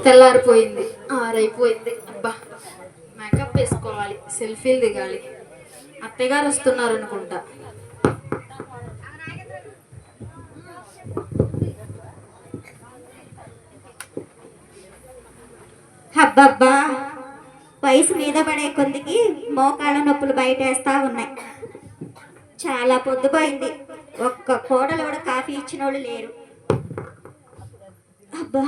తెల్లారిపోయింది, 6 అయిపోయింది. అబ్బా, మేకప్ వేసుకోవాలి, సెల్ఫీలు దిగాలి. అత్తయ్య గారు వస్తున్నారు అనుకుంటా. అబ్బబ్బా, వయసు మీద పడే కొద్దికి మోకాళ్ళ నొప్పులు బయటేస్తా ఉన్నాయి. చాలా పొద్దుపోయింది. ఒక్క కోడలు కూడా కాఫీ ఇచ్చిన వాళ్ళు లేరు. అబ్బా,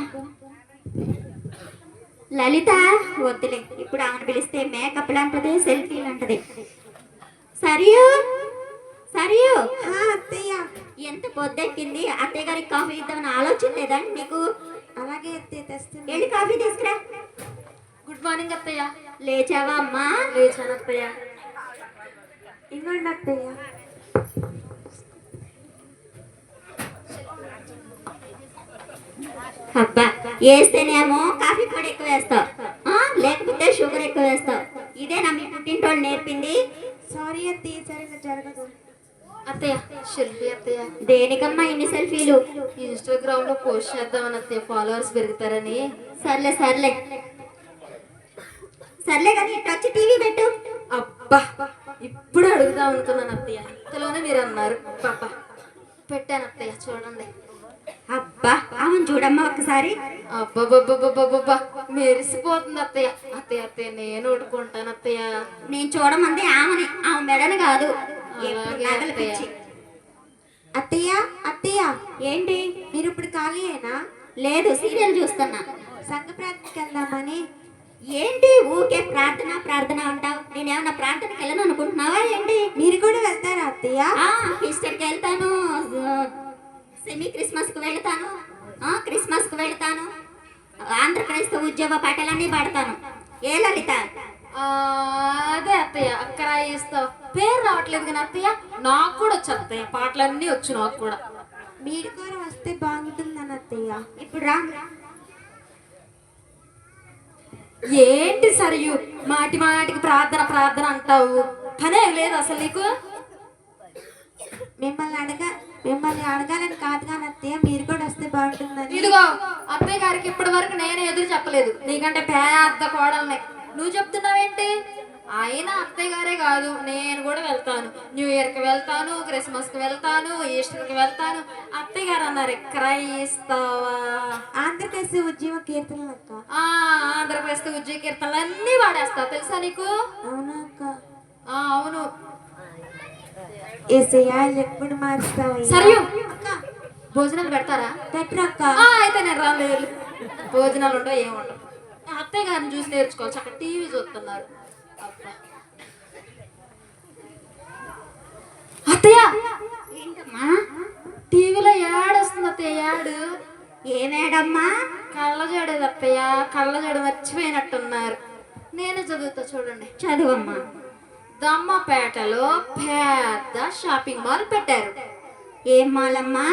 లలిత వద్దులే, ఇప్పుడు ఆమెను పిలిస్తే మేకప్లు అంటది, సెల్ఫీలు అంటది. సరియు సరియు, అత్తయ్య, ఎంత పొద్దెక్కింది, అత్తయ్య గారికి కాఫీ ఇద్దామని ఆలోచన లేదా నీకు? అలాగే అత్తయ్య, తెస్తున్నా. వెళ్ళి కాఫీ తీసుకురా. గుడ్ మార్నింగ్ అత్తయ్య. లేచావా అమ్మా? లేచాను అత్తయ్య. ఇవ్వండి అత్తయ్య. అబ్బా, వేస్తేనేమో కాఫీ పొడి ఎక్కువ వేస్తావు, లేకపోతే షుగర్ ఎక్కువ వేస్తావు. ఇదేనా మీ పుట్టింటోళ్ళు నేర్పింది? సారీ అత్తయ్య, సరిగా జరగదు. అత్తయ్య, సెల్ఫీ అత్తయ్య. దేనికమ్మా ఇన్ని సెల్ఫీలు? ఇన్స్టాగ్రామ్ లో పోస్ట్ చేద్దామని అత్తయ్య, ఫాలోవర్స్ పెరుగుతారని. సర్లే సర్లే సర్లే కానీ ఇటు వచ్చి టీవీ పెట్టు. అబ్బా, ఇప్పుడు అడుగుదాం అనుకున్నాను అత్తయ్య, ఇంతలోనే మీరు అన్నారు. పాపా, పెట్టాను అత్తయ్య, చూడండి. అబ్బా, అవును చూడమ్మా ఒకసారి. అబ్బబ్బబ్బబ్బబ్బబ్బా, మెరిసిపోతుంది అత్తయ్య. అత్తయ్య అత్తయ్య, నేను ఉడుకుంటాను అత్తయ్య. నేను చూడమంది ఆమెని, ఆమె మెడని కాదు. అలాగే నగలు అత్తయ్య. పిచ్చి. అత్తయ్య అత్తయ్య, ఏంటి? మీరు ఇప్పుడు ఖాళీయేనా? లేదు, సీరియల్ చూస్తున్నా. సంఘ ప్రార్థనకి వెళ్దామని. ఏంటి ఊకే ప్రార్థన ప్రార్థన అంటావు? నేనేమన్నా ప్రార్థనకి వెళ్ళను అనుకుంటున్నావా ఏంటి? మీరు కూడా వెళ్తారా అత్తయ్య? ఈస్టర్కి వెళ్తాను, సెమీ క్రిస్మస్కి వెళ్తాను, క్రిస్మస్కి వెళ్తాను, ఆంధ్ర క్రైస్తవ ఉద్యోగ పాటలన్నీ పాడతాను. ఏ లలిత? అదే అత్తయ్య, అక్కర ఇస్తావు. పేరు రావట్లేదు కానీ అత్తయ్య, నాకు కూడా వచ్చు అత్తయ్య, పాటలన్నీ వచ్చు నాకు కూడా. మీరు కూడా వస్తే బాగుంటుందని అత్తయ్య. ఇప్పుడు రా. ఏంటి సరియు, మాటి మాటికి ప్రార్థన ప్రార్థన అంటావు? పనే లేదు అసలు నీకు. మిమ్మల్ని అడగాలని కాదు కానీ అత్తయ్య, మీరు కూడా వస్తే బాగుంటుందని. ఇదిగో, అత్తయ్య గారికి ఇప్పటి వరకు నేను ఎదురు చెప్పలేదు, నీకంటే పెద్ద కోడల్ని. నువ్వు చెప్తున్నావేంటి? అయినా అత్తయ్య గారే కాదు, నేను కూడా వెళ్తాను. న్యూ ఇయర్కి వెళ్తాను, క్రిస్మస్కి వెళ్తాను, ఈస్టర్కి వెళ్తాను. అత్తయ్య గారు అన్నారు, క్రైస్తవా ఆంధ్రప్రదేశ్ ఉద్యమ కీర్తనలు అక్క. ఆంధ్రప్రదేశ్ ఉద్యోగ కీర్తనలు అన్నీ వాడేస్తా, తెలుసా నీకు? అవునా అక్క? అవును. ఏసయ్యా, ఎప్పుడు మారుస్తావు? సరియు, భోజనాలు పెడతారా? పెట్టరక్క. అయితే నేను రాలేదు. భోజనాలు ఉండవు, ఏముండవు. అత్తయ్య గారిని చూసి నేర్చుకోవచ్చు, అక్కడ టీవీ చూస్తున్నారు. అత్తయ్య, ఏంటమ్మా? టీవీలో యాడ్ వస్తుంది అత్తయ్య, యాడ్. ఏమేడమ్మా? కళ్ళజోడేది అత్తయ్య, కళ్ళజోడు మర్చిపోయినట్టున్నారు. నేనే చదువుతా, చూడండి. చదువమ్మా. దమ్మపేటలో పెద్ద షాపింగ్ మాల్ పెట్టారు. ఏం మాలమ్మా?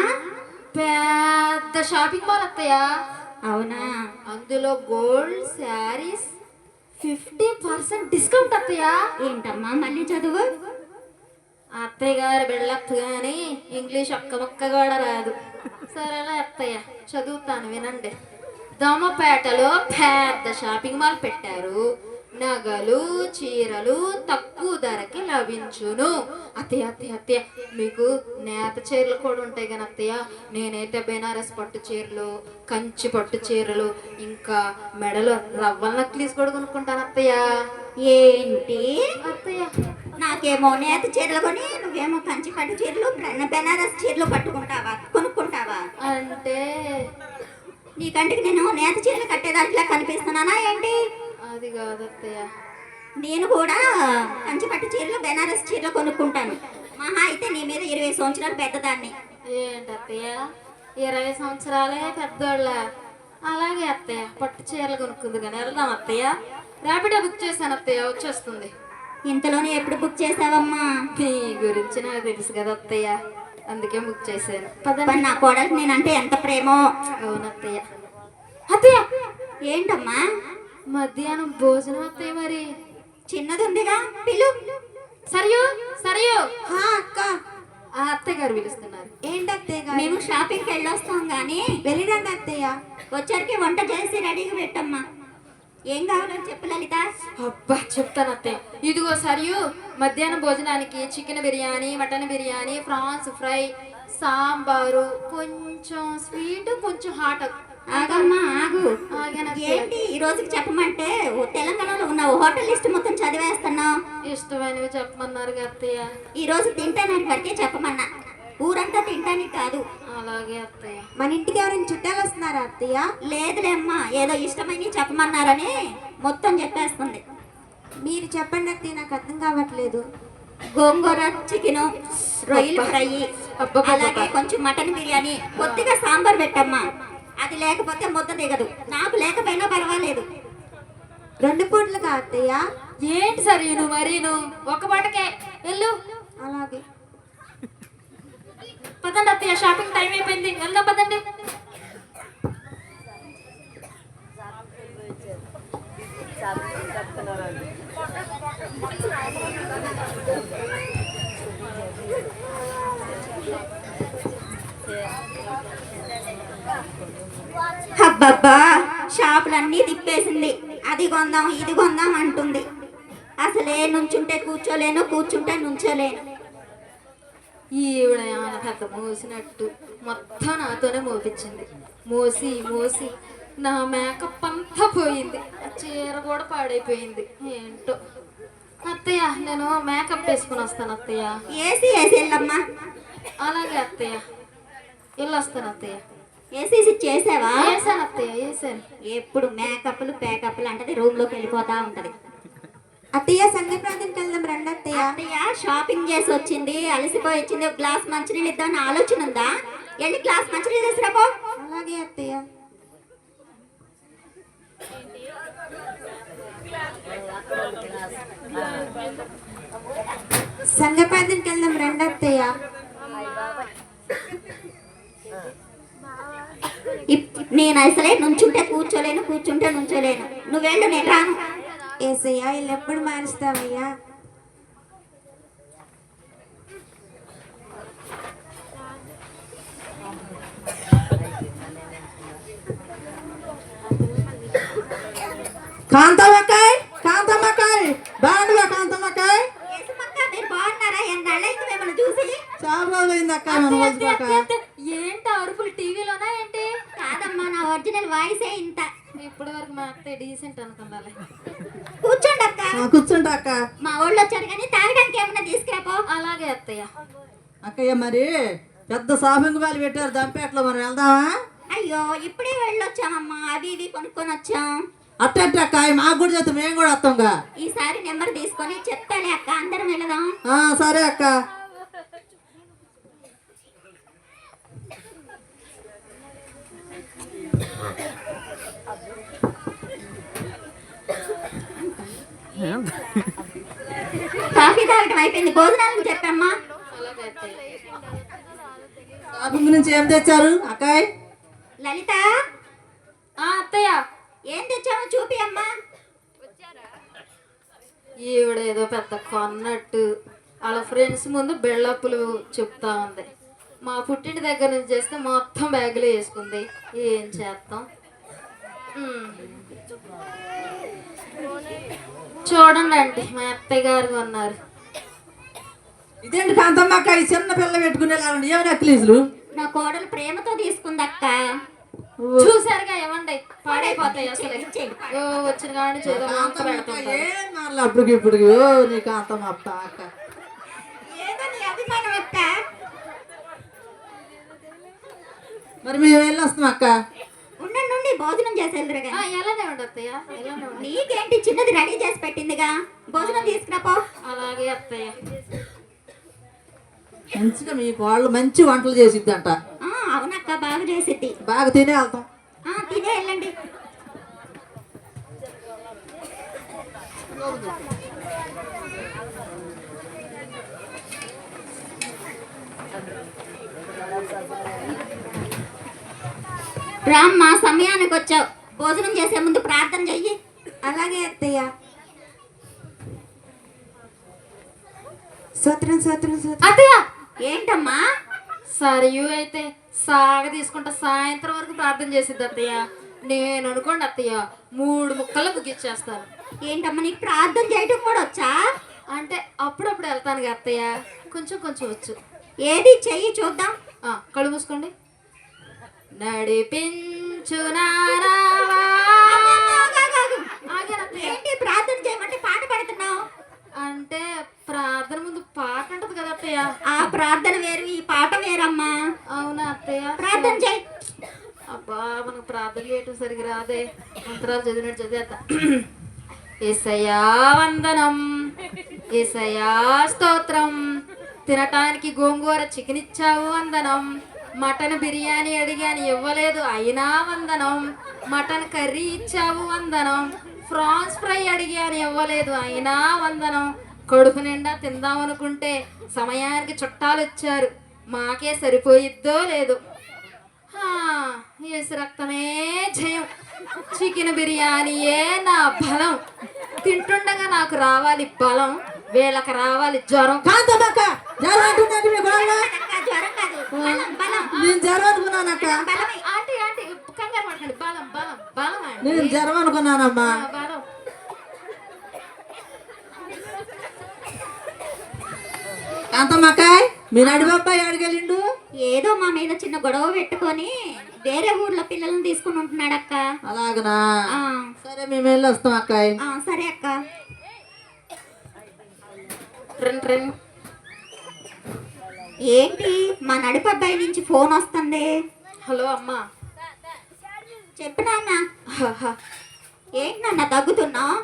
పెద్ద షాపింగ్ మాల్ అత్తయ్య. అవునా? అందులో గోల్డ్ శారీస్ 50% డిస్కౌంట్ అత్తయ్య. ఏంటమ్మా మళ్ళీ చదువు? అత్తయ్య గారు బిల్డప్ కానీ ఇంగ్లీష్ ఒక్క మొక్క కూడా రాదు. సరేలే అత్తయ్య, చదువుతాను, వినండి. దమ్మపేటలో పెద్ద షాపింగ్ మాల్ పెట్టారు. నగలు, చీరలు తక్కువ ధరకి లభించును. అత్తయ్య అత్తయ్య అత్తయ్య, మీకు నేత చీరలు కూడా ఉంటాయి కానీ అత్తయ్య, నేనైతే బెనారస్ పట్టు చీరలు, కంచి పట్టు చీరలు, ఇంకా మెడలో రవ్వల నక్లీస్ కూడా కొనుక్కుంటాను అత్తయ్య. ఏంటి అత్తయ్య, నాకేమో నేత చీరలు కొని, నువ్వేమో కంచి పట్టు చీరలు, బెనారస్ చీరలు కొనుక్కుంటావా? అంటే నీ కంటికి నేను నేత చీరలు కట్టేదాంట్లో కనిపిస్తున్నానా ఏంటి? అది కాదు అత్తయ్య, నేను కూడా కంచి పట్టు చీరలు, బెనారస్ చీరలు కొనుక్కుంటాను. మహా అయితే నీ మీద 20 సంవత్సరాలు పెద్దదాన్ని. ఏంటి అత్తయ్య, 20 సంవత్సరాలే పెద్దోళ్ళ? అలాగే అత్తయ్య, పట్టు చీరలు కొనుక్కుంది కానీ వెళ్దాం అత్తయ్య. ర్యాపిడో బుక్ చేశాను అత్తయ్య, వచ్చేస్తుంది. ఇంతలోనే ఎప్పుడు బుక్ చేసావమ్మా? మీ గురించి నాకు తెలుసు కదా అత్తయ్య, అందుకే బుక్ చేశాను. మరి నా కోడలికి నేనంటే ఎంత ప్రేమో. అవును అత్తయ్య. అత్తయ్య, ఏంటమ్మా? మధ్యాహ్నం భోజనం అత్తయ్య, మరి చిన్నది ఉందిగా, పిలు. సరియు సరియు. అక్క, అత్తయ్య గారు పిలుస్తున్నారు. ఏంటి అత్తయ్య గారు? మేము షాపింగ్కి వెళ్ళొస్తాం గానీ వెళ్ళిరండి అత్తయ్య. వచ్చరికి వంట చేసి రెడీగా పెట్టమ్మా. ఏం కావాలని చెప్పు లలిత. అబ్బా చెప్తాను అత్తయ్య. ఇదిగో సరియు, మధ్యాహ్నం భోజనానికి chicken biryani, mutton biryani, prawns fry, sambar, కొంచెం స్వీట్, కొంచెం హాట్. ఆగమ్మా ఆగు. ఆగానత్తయ్య. ఏంటి ఈ రోజుకి చెప్పమంటే తెలంగాణలో ఉన్న హోటల్ లిస్ట్ మొత్తం చదివేస్తున్నావు. ఇష్టమైనవి చెప్పమన్నారు అత్తయ్య. ఈ రోజు తింటానికి వరకే చెప్పమన్నా, ఊరంతా తింటానికి కాదు. అలాగే అత్తయ్య. మన ఇంటికి ఎవరైనా చుట్టాలు వస్తున్నారా అత్తయ్య? లేదులే అమ్మా, ఏదో ఇష్టమైనవి చెప్పమన్నారని మొత్తం చెప్పేస్తుంది. మీరు చెప్పండి అత్తయ్య, నాకు అర్థం కావట్లేదు. గోంగూర చికెను, రొయ్యలు ఫ్రై, అబ్బబ్బబ్బ. అలాగే కొంచెం మటన్ బిర్యానీ, కొద్దిగా సాంబార్ పెట్టమ్మా. అది లేకపోతే ముద్ద దిగదు. నాకు లేకపోయినా పర్వాలేదు. 2 పూట్లుగా అత్తయ్య? ఏంటి సరియు నువ్వు మరీను ఒక పాటకే వెళ్ళు. అలాగే. పదండి అత్తయ్య, షాపింగ్ టైం అయిపోయింది, వెళ్దాం పదండి. అబ్బబ్బా, షాపులన్నీ తిప్పేసింది. అది కొందాం ఇది కొందాం అంటుంది. అసలే నుంచుంటే కూర్చోలేను, కూర్చుంటే నుంచోలేను. ఈవిడ ఏమైనా పెద్ద మోసినట్టు మొత్తం నాతోనే మోపించింది. మోసి మోసి నా మేకప్ అంతా పోయింది, ఆ చీర కూడా పాడైపోయింది. ఏంటో అత్తయ్య, నేను మేకప్ వేసుకుని వస్తాను అత్తయ్య. ఏసీ వెళ్ళమ్మా. అలాగే అత్తయ్య, వెళ్ళొస్తాను అత్తయ్య. ఏసీసి చేసావా? వేసాను అత్తయ్య, వేసాను. ఎప్పుడు మేకప్లు పేకప్లు అంటది, రూమ్ లోకి వెళ్ళిపోతా ఉంటది. అత్తయ్య సంగీ ప్రాంతానికి వెళ్దాం రండి అత్తయ్య. అత్తయ్య షాపింగ్ చేసి వచ్చింది, అలసిపోయి వచ్చింది. ఒక గ్లాస్ మంచినీళ్ళు ఇద్దామని ఆలోచన ఉందా? వెళ్ళి గ్లాస్ మంచినీళ్ళు తీసుకురాపో. అలాగే అత్తయ్య. సంగపాదానికి వెళ్దాం రండి అత్తయ్య. నేను అసలే నుంచుంటే కూర్చోలేను, కూర్చుంటే నుంచోలేను. నువ్వు వెళ్ళు, నేను రాను. ఏసయ్యా వీళ్ళు ఎప్పుడు మారుస్తావయ్యా? కాంతమ్మకాయ్ కాంతమ్మకాయ్ బాగుండుగా కాంతమ్మకాయ్. యేసుమక్క, మీరు బాగున్నారా? ఎన్నాళ్ళైంది మిమ్మల్ని చూసి. చాలా రోజులైంది అక్క మనం వచ్చినాక. ఏంటి అరుపులు టీవీలోనా ఏంటి? కాదమ్మా, నా ఒరిజినల్ వాయిసే ఇంత. ఇప్పటి వరకు మా అత్తయ్య డీసెంట్ అనుకుండాలి. కూర్చోండి అక్క. కూర్చుంటా అక్క. మా వాళ్ళు వచ్చారు కానీ తాగడానికి ఏమన్నా తీసుకురాపో. అలాగే అత్తయ్య. అక్కయ్య మరి పెద్ద షాపింగ్ మాల్ పెట్టారు దంపేటలో, మనం వెళ్దామా? అయ్యో, ఇప్పుడే వెళ్ళొచ్చామమ్మా, అవి ఇవి కొనుక్కొని వచ్చాం. అట్ట అక్క, మాకు కూడా చేస్తాం, మేము కూడా వస్తాంగా. ఈసారి నెంబర్ తీసుకొని చెప్తాలే అక్క, అందరం వెళదాం. సరే అక్క. కాఫీ తాగటం అయిపోయింది, భోజనాలకు చెప్పమ్మా. అలాగే అత్తయ్య. షాపింగ్ నుంచి ఏం తెచ్చారు అక్కాయ్? లలిత, అత్తయ్య, ఏం తెచ్చామో చూపి అమ్మా. ఈవిడ ఏదో పెద్ద కొన్నట్టు వాళ్ళ ఫ్రెండ్స్ ముందు బెళ్ళప్పులు చెప్తా ఉంది. మా పుట్టింటి దగ్గర నుంచి చేస్తే మొత్తం బ్యాగులో వేసుకుంది. ఏం చేస్తాం? చూడండి అండి, మా అత్తయ్య గారు కొన్నారు. ఇదేంటి కాంతమ్మక్క, ఈ చిన్న పిల్ల పెట్టుకునేలా ఉండి ఏమి నెక్లీసులు? నా కోడలు ప్రేమతో తీసుకుందక్క. చూసారుగా, ఇవ్వండి, పాడైపోతాయి అసలు. ఓ వచ్చిన కాడి నుంచి ఏదో వంక పెడుతుంటారు. ఏం మారలే అప్పటికి ఇప్పుడు. నీ కాంతమ్మ అక్క. ఏదో నీ అభిమానం అక్క. మరి మేము వెళ్ళొస్తాం అక్క. ఉండండి, భోజనం చేసి వెళ్దురుగా. ఎలానే ఉండు అత్తయ్య, ఎలానే ఉండు. నీకేంటి, చిన్నది రెడీ చేసి పెట్టిందిగా, భోజనం తీసుకురాపో. అలాగే అత్తయ్య. మంచిగా మీ వాళ్ళు మంచి వంటలు చేసిద్దంట. అవునక్క, బాగా చేసిద్ది. బాగా తినే వెళ్తాం. తినే వెళ్ళండి. రామ్మా, సమయానికి వచ్చావు. భోజనం చేసే ముందు ప్రార్థన చెయ్యి. అలాగే అత్తయ్య. స్తోత్రం స్తోత్రం స్తోత్రం. అత్తయ్య, ఏంటమ్మా? సరియు అయితే సాగ తీసుకుంటా సాయంత్రం వరకు ప్రార్థన చేసిద్ది అత్తయ్య. నేను అనుకోండి అత్తయ్య 3 ముక్కలు ముగిచ్చేస్తాను. ఏంటమ్మా నీకు ప్రార్థన చేయటం కూడా వచ్చా? అంటే అప్పుడప్పుడు వెళ్తాను కదా అత్తయ్య, కొంచెం కొంచెం వచ్చు. ఏది చెయ్యి చూద్దాం. కళ్ళు మూసుకోండి. నడిపించు ఏంటి ప్రార్థన చేయమంటే పాట పాడుతున్నావు? అంటే ప్రార్థన ముందు పాట ఉంటది కదా అత్తయ్య. ఆ ప్రార్థన వేరు, ఈ పాట వేరమ్మా. అవునా అత్తయ్య? ప్రార్థన చేయి. అబ్బా మనకు ప్రార్థన చేయటం సరిగ్గా రాదే, మంత్రాలు చదివినట్టు చదివేద్దా. యేసయ్యా వందనం, యేసయ్యా స్తోత్రం, తినటానికి గోంగూర చికెన్ ఇచ్చావు వందనం, మటన్ బిర్యానీ అడిగాను ఇవ్వలేదు అయినా వందనం, మటన్ కర్రీ ఇచ్చావు వందనం, ఫ్రాన్స్ ఫ్రై అడిగాను ఇవ్వలేదు అయినా వందనం, కడుపు నిండా తిందామనుకుంటే సమయానికి చుట్టాలు వచ్చారు మాకే సరిపోయిద్దో లేదు. యేసు రక్తమే జయం, చికెన్ బిర్యానీయే నా బలం, తింటుండగా నాకు రావాలి బలం, వీళ్ళకి రావాలి జ్వరం. కాంతమ్మక్క జ్వరం అంటున్నాడు మీ గోళ్ళ. జ్వరం కాదు, బలం బలం. నేను జ్వరం అనుకున్నానక్క. బలమే. ఆంటీ ఆంటీ కంగారు పడకండి, బలం బలం బలం అండి. నేను జ్వరం అనుకున్నానమ్మా. బలం. కాంతమ్మకాయ్ మీ నడిబాబాయ్ అడిగెళ్ళిండు. ఏదో మా మీద చిన్న గొడవ పెట్టుకొని వేరే ఊర్లో పిల్లల్ని తీసుకుని ఉంటున్నాడు అక్క. అలాగనా? ఆ, సరే మేము వెళ్ళి వస్తాం అక్కాయ్. ఆ, సరే అక్క. ట్రెన్ ట్రెన్. ఏంటి మా నడిపి అబ్బాయి నుంచి ఫోన్ వస్తుంది? హలో అమ్మా. చెప్పు నాన్న. ఏంటి నాన్న దగ్గుతున్నావు?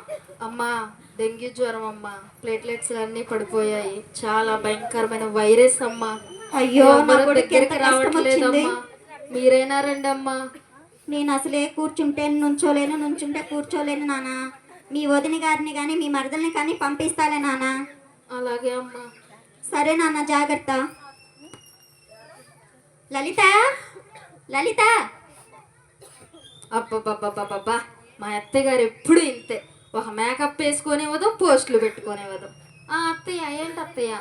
అమ్మా డెంగ్యూ జ్వరం అమ్మా, ప్లేట్లెట్స్ అన్నీ పడిపోయాయి, చాలా భయంకరమైన వైరస్ అమ్మా. అయ్యో నా ఎవరు కొడుకు ఎంత దగ్గరికి కష్టం వచ్చింది. రావట్లేదమ్మా, మీరైనా రండి అమ్మా. నేను అసలే కూర్చుంటే నుంచోలేను, నుంచుంటే కూర్చోలేను నాన్న. మీ వదిన గారిని కానీ మీ మరదల్ని కానీ పంపిస్తాలే నాన్న. అలాగే అమ్మా. సరే నాన్న, జాగ్రత్త. లలిత, లలిత. అబ్బబ్బబ్బబ్బబ్బా, మా అత్తయ్య గారు ఎప్పుడు ఇంతే, ఒక మేకప్ వేసుకొనివ్వదు, పోస్టులు పెట్టుకొనివ్వదు. అత్తయ్య ఏంటి అత్తయ్య?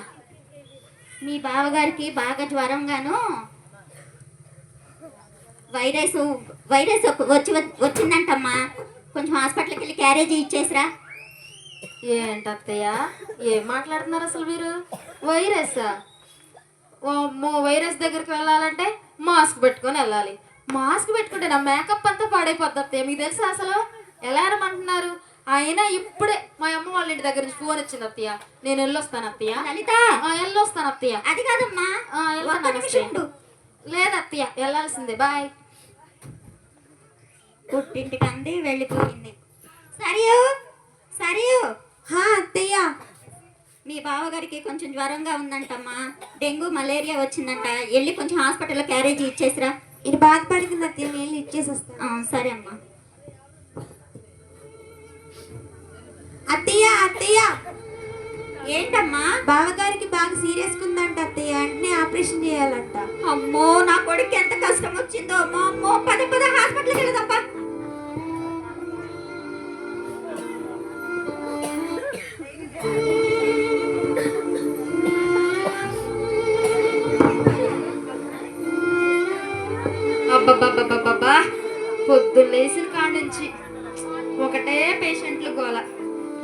మీ బావగారికి బాగా జ్వరంగాను వైరస్ వైరస్ వచ్చిందంటమ్మా. కొంచెం హాస్పిటల్కి వెళ్ళి క్యారేజీ ఇచ్చేసిరా. ఏంటి అత్తయ్య ఏం మాట్లాడుతున్నారు అసలు మీరు? వైరస్సా? ఓ వైరస్ దగ్గరికి వెళ్ళాలంటే మాస్క్ పెట్టుకొని వెళ్ళాలి. మాస్క్ పెట్టుకుంటే నా మేకప్ అంతా పాడైపోద్ది అత్తయ్య, మీకు తెలుసా అసలు? ఎలా అనమంటున్నారు? అయినా ఇప్పుడే మా అమ్మ వాళ్ళ ఇంటి దగ్గర నుంచి ఫోన్ వచ్చింది అత్తయ్య, నేను వెళ్ళొస్తాను అత్తయ్య. లలిత, వెళ్ళొస్తాను అత్తయ్య. అది కాదమ్మా, ఒక్క నిమిషం ఉండు. లేదు అత్తయ్య వెళ్ళాల్సిందే, బాయ్. పుట్టింటికి అంది వెళ్ళిపోయింది. సరియు, సరియు. అత్తయ్య మీ బావగారికి కొంచెం జ్వరంగా ఉందంటమ్మా, డెంగ్యూ మలేరియా వచ్చిందంట. వెళ్ళి కొంచెం హాస్పిటల్లో క్యారేజీ ఇచ్చేసిరా. ఇది బాధపడుతుంది అత్తయ్య, నేను ఇచ్చేసి వస్తాను. సరే అమ్మా. అత్తయ్య అత్తయ్య, ఏంటమ్మా? బావగారికి బాగా సీరియస్ ఉందంట అత్తయ్య, వెంటనే ఆపరేషన్ చేయాలంట. అమ్మో నా కొడుకు ఎంత కష్టం వచ్చిందో. అమ్మో అమ్మో, పద పద హాస్పిటల్కి వెళ్దాం. అబ్బబ్బబ్బబ్బబ్బా, పొద్దున్న లేచిన కాడ నుంచి ఒకటే పేషెంట్లు గోల.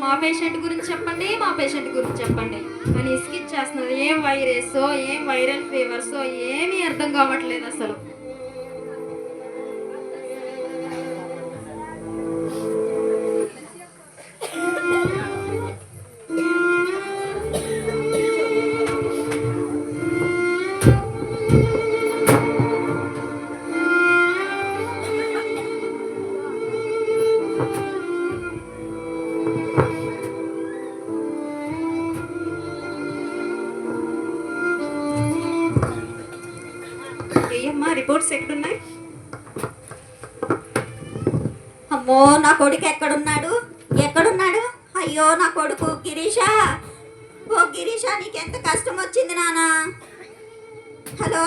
మా పేషెంట్ గురించి చెప్పండి, మా పేషెంట్ గురించి చెప్పండి అని ఇసుకిచ్చేస్తున్నారు. ఏం వైరస్, ఏం వైరల్ ఫీవర్స్, ఏమీ అర్థం కావట్లేదు అసలు. ఏమ్మా రిపోర్ట్స్ ఎక్కడున్నాయి? అమ్మో నా కొడుకు ఎక్కడున్నాడు, ఎక్కడున్నాడు? అయ్యో నా కొడుకు గిరీషా. ఓ గిరీషా, నీకెంత కష్టం వచ్చింది నానా. హలో,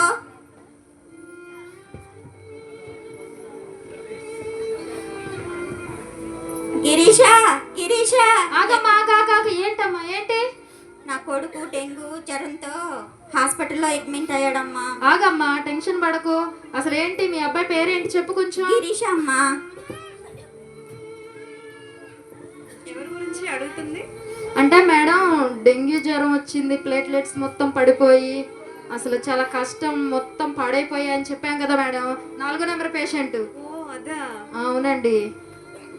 గిరీషా, గిరీషా. ఆగమ్మా, ఆగాక. ఏంటమ్మా ఏంటి? నా కొడుకు డెంగ్యూ జ్వరంతో హాస్పిటల్లో అడ్మిట్ అయ్యాడమ్మా. ఆగమ్మా, టెన్షన్ పడకు. అసలు ఏంటి మీ అబ్బాయి పేరేంటి చెప్పు కొంచెం. గిరీషా అమ్మా. అడుగుతుంది? అంటే మేడం డెంగ్యూ జ్వరం వచ్చింది, ప్లేట్లెట్స్ మొత్తం పడిపోయి అసలు చాలా కష్టం, మొత్తం పాడైపోయాయి అని చెప్పాం కదా మేడం. 4వ నెంబర్ పేషెంట్. ఓ అదా. అవునండి.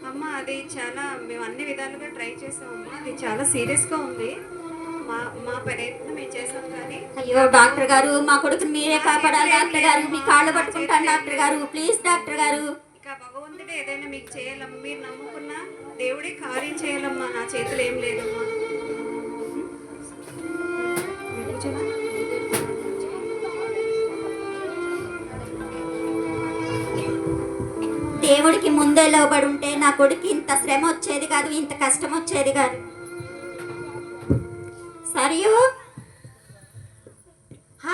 అమ్మ అది చాలా మేము అన్ని విధాలుగా ట్రై చేసామమ్మా. అది చాలా సీరియస్గా ఉంది. మా మా ప్రయత్నం మేము చేసాం కానీ అయ్యో డాక్టర్ గారు, మా కొడుకుని మీరే కాపాడాలి డాక్టర్ గారు. మీ కాళ్ళు పట్టుకుంటాను డాక్టర్ గారు, ప్లీజ్ డాక్టర్ గారు. ఇక భగవంతుడే ఏదైనా మీకు చేయాలమ్మా. మీరు నమ్ముకున్న దేవుడే కార్యం చేయాలమ్మా. నా చేతులు ఏం లేదమ్మా. దేవుడికి ముందే లోబడి ఉంటే నా కొడుకు ఇంత శ్రమ వచ్చేది కాదు, ఇంత కష్టం వచ్చేది కాదు. సరియు,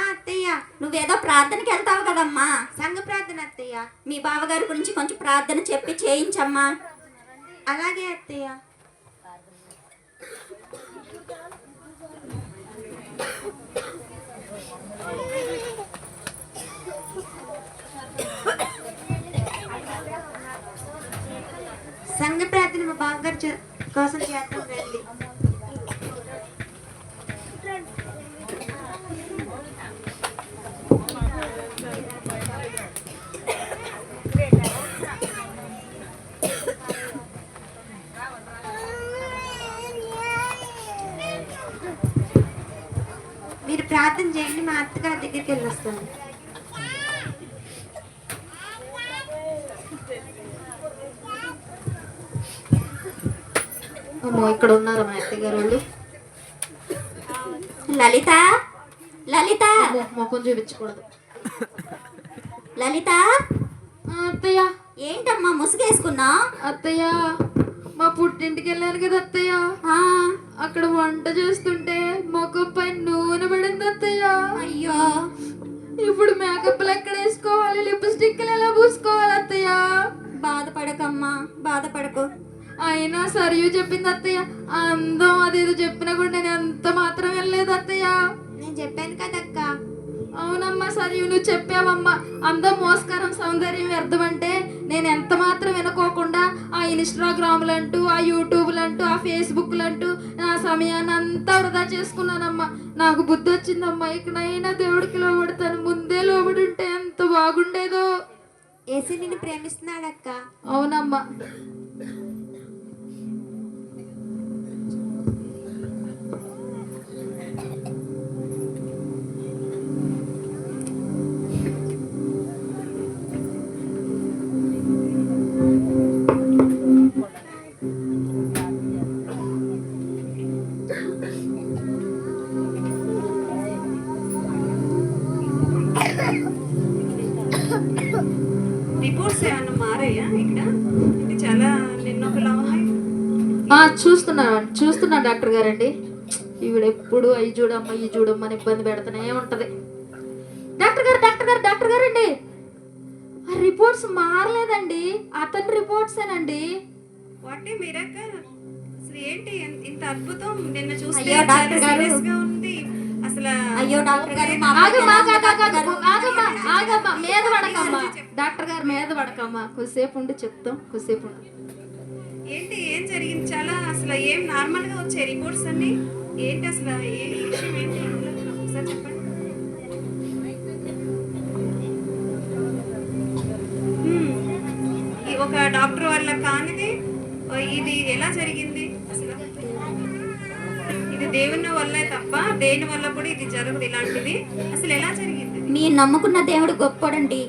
అత్తయ్య నువ్వేదో ప్రార్థనకి వెళ్తావు కదమ్మా. సంఘ ప్రార్థన అత్తయ్య. మీ బావగారి గురించి కొంచెం ప్రార్థన చెప్పి చేయించమ్మా. అలాగే అత్తయ్య. సంఘ ప్రార్థన మా బావగారు కోసం చేద్దాం రండి. మీరు ప్రార్థన చేయండి, మా అత్తగారి దగ్గరికి వెళ్ళి వస్తాను. అమ్మో, ఇక్కడ ఉన్నారు మా అత్తయ్య గారు వాళ్ళు. లలిత, లలిత, అమ్మో, ముఖం చూపించకూడదు. లలిత, అత్తయ్య. ఏంటమ్మా ముసుగేసుకున్నా? అత్తయ్య, మా పుట్టింటికి వెళ్ళాను కదా అత్తయ్య, అక్కడ వంట చేస్తుంటే ముఖంపై నూనె పడింది అత్తయ్య. అయ్యో, ఇప్పుడు మేకప్లు ఎక్కడ వేసుకోవాలి, లిప్స్టిక్లు ఎలా పూసుకోవాలి అత్తయ్య? బాధపడకమ్మా, బాధపడకు. అయినా సరియు చెప్పింది అత్తయ్య, అందం అదేదో చెప్పినా కూడా నేను ఎంత మాత్రం వెళ్ళలేదు అత్తయ్య. నేను చెప్పాను కదక్క. అవునమ్మా సరియు, నువ్వు చెప్పావమ్మా. అందం మోస్కారం సౌందర్యం వ్యర్థమంటే నేను ఎంత మాత్రం వినుకోకుండా ఆ ఇన్స్టాగ్రామ్లంటూ, ఆ యూట్యూబ్లంటూ, ఆ ఫేస్బుక్లంటూ నా సమయాన్ని అంతా వృధా చేసుకున్నానమ్మా. నాకు బుద్ధి వచ్చిందమ్మా, ఇకనైనా దేవుడికి లోబడతాను. ముందే లోబడి ఉంటే ఎంత బాగుండేదో. ఏసీ నిన్ను ప్రేమిస్తున్నాడక్క. అవునమ్మా. రిపోర్ట్స్ ఏమన్నా మారాయా ఇక్కడ? ఇది చాలా నిన్నొకలా ఉన్నాయి. చూస్తున్నా డాక్టర్ గారండి. ఈవిడ ఎప్పుడు అవి చూడమ్మా ఇవి చూడమ్మా అని ఇబ్బంది పెడుతూనే ఉంటది. డాక్టర్ గారండి, ఆ రిపోర్ట్స్ మారలేదండి, అతని రిపోర్ట్సేనండి. What a miracle! అసలు ఏంటి ఇంత అద్భుతం! నిన్న చూస్తే అయ్యో డాక్టర్ గారు, సీరియస్ గా ఉంది అసలు. అయ్యో డాక్టర్ గారు, ఆగమ్మా, మీద పడకమ్మా డాక్టర్ గారు, మీద పడకమ్మా. కొద్దిసేపు ఉండి చెప్తాం, కొద్దిసేపు ఉండి. ఏంటి ఏం జరిగింది? చాలా అసలు ఏం నార్మల్ గా వచ్చాయి రిపోర్ట్స్ అన్ని. ఏంటి అసలు ఏ విషయం ఏంటి ఒకసారి చెప్పండి. ఒక డాక్టర్ వల్ల కానిది ఇది ఎలా జరిగింది అసలు? ఇది దేవుని వల్లే తప్ప దేని వల్ల కూడా ఇది జరగదు ఇలాంటిది. అసలు ఎలా జరిగింది? మీరు నమ్ముకున్న దేవుడు గొప్పోడండి.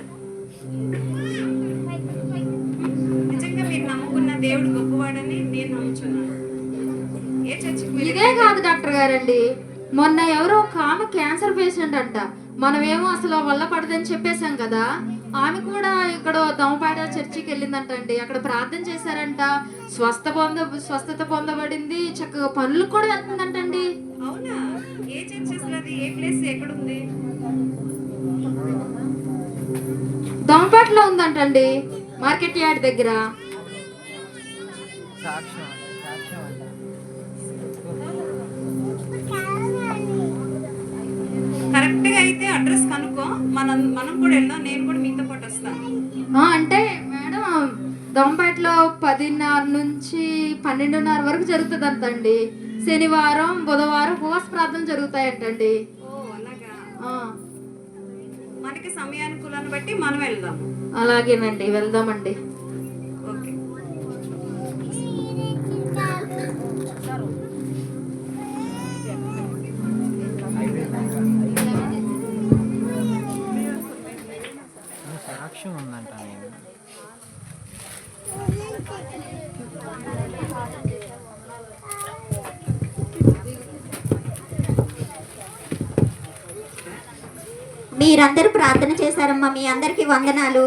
నిజంగా మీరు నమ్ముకున్న దేవుడు గొప్పవాడని నేను నమ్ముచున్నాను. ఏ చర్చికి ఇదే కాదు డాక్టర్ గారండి, మొన్న ఎవరో ఒక ఆమె క్యాన్సర్ పేషెంట్ అంట. మనమేమో అసలు వల్ల పడదని చెప్పేశాం కదా, ఆమె కూడా ఇక్కడ దమపాడ చర్చికి వెళ్ళిందంట అండి. అక్కడ ప్రార్థన చేశారంట, స్వస్థత పొందబడింది, చక్కగా పనులు కూడా వెళ్తుందంటండి. అవునా? ఏ చర్చ్ అసలు? అది ఏ ప్లేస్ ఎక్కడుంది? దమపాటలో ఉందంటండి, మార్కెట్ యార్డ్ దగ్గర. కరెక్ట్ గా అయితే అడ్రస్ కనుక్కో, మనం కూడా వెళ్దాం. నేను కూడా మీతో పాటు వస్తాను. అంటే మేడం, దమపాటలో 10 10:30 నుంచి 12:30 వరకు జరుగుతుందంటండి. శనివారం బుధవారం ఉపవాస ప్రార్థన జరుగుతాయంటండి. ఓ అలాగా. ఆ, మనకి సమయానుకూలాన్ని బట్టి మనం వెళ్దాం. అలాగేనండి, వెళ్దామండి. ఓకే. సాక్ష్యం ఉందంట నేను. మీరందరూ ప్రార్థన చేశారమ్మా, మీ అందరికీ వందనాలు.